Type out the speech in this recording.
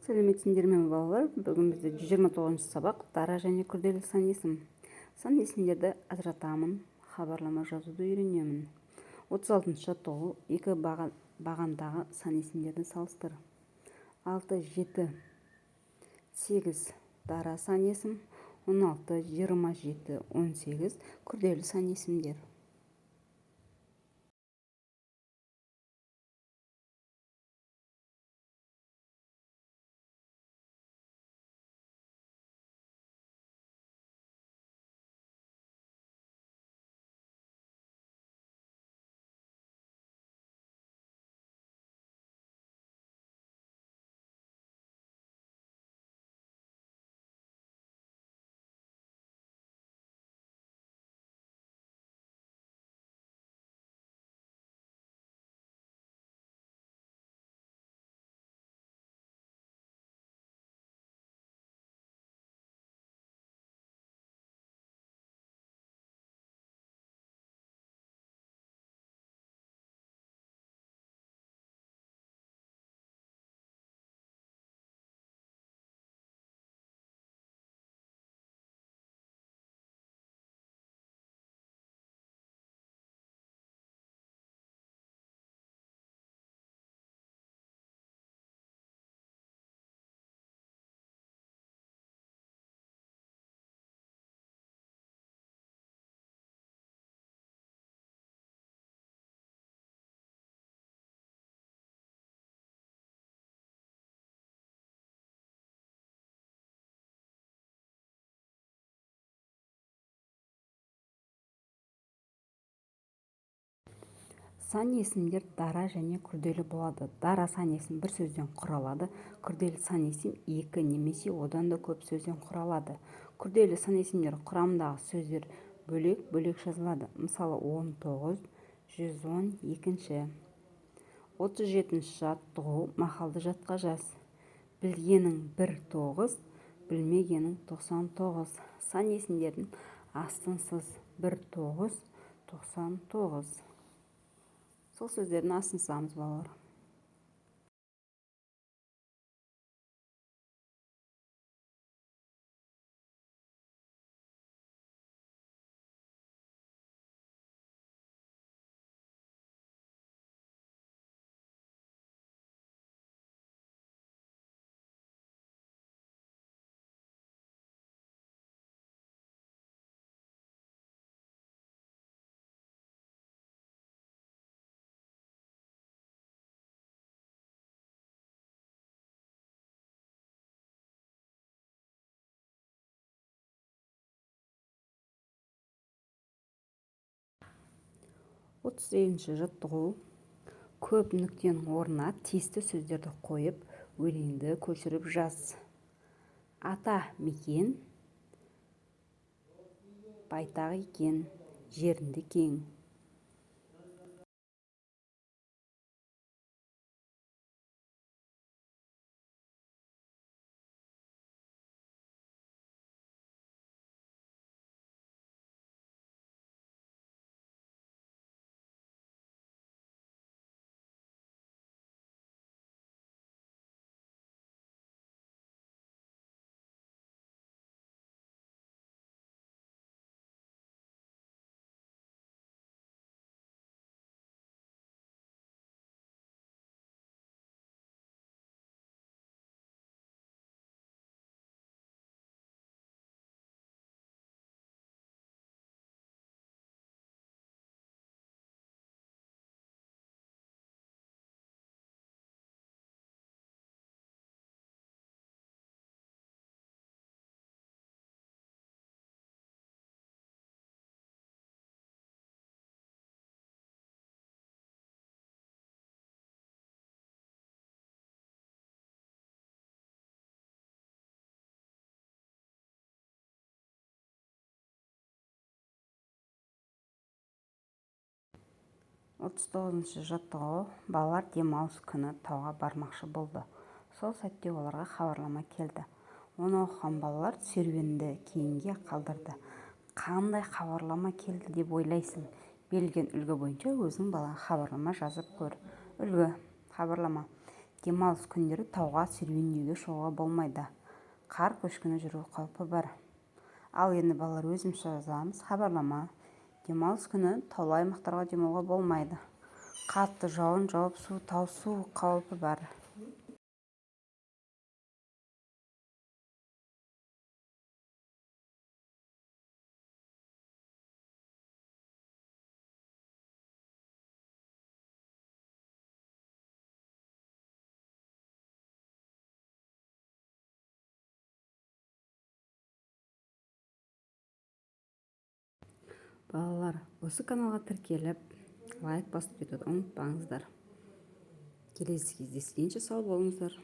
Сәлеметсіңдер ме балалар? Бүгін бізде 129 сабақ дара және күрделі сан есім. Сан есімдерді ажыратамын, хабарлама жазуды үйренемін. 36 жаттығу екі бағандағы сан есімдерді салыстыр. 6, 7, 8 дара сан есім, 16, 27, 18 күрделі сан есімдер. Сан есімдер дара және күрделі болады. Дара сан есім бір сөзден құралады. Күрделі сан есім екі немесе одан да көп сөзден құралады. Күрделі сан есімдер құрамындағы сөздер бөлек жазылады. Мысалы 19, 110, 37 жаттығу, мақалды жатқа жаз. Білгенің 1, 9, білмегенің 99. Сан есімдердің астынсыз 1, 9, 99. Сол сөздердің астын сызамыз балалар. Отыз сегізінші жаттығу. Көп нүктенің орнына тиісті сөздерді қойып, өлеңді көшіріп жаз. Ата мекен, байтақ екен, жерінде кең. Отыз тоғызыншы жаттығу. Балалар демалыс күні тауға бармақшы болды. Сол сәтте оларға хабарлама келді. Оны оқыған балалар серуенді кейінге қалдырды. Қандай хабарлама келді деп ойлайсың? Берілген үлгі бойынша өзің балаға хабарлама жазып көр. Үлгі: хабарлама. демалыс күндері тауға серуендеуге шығуға болмайды. Қар көшкіні жүру қаупі бар. Ал енді балалар, өзіміз жазамыз. Хабарлама: демалыс күні таулы аймақтарға демалуға болмайды. Қатты жауын жауып су тасу қаупі бар. Балалар, осы каналға тіркеліп, лайк басып кетуді ұмытпаңыздар. Келесі кездескенше сау болыңыздар.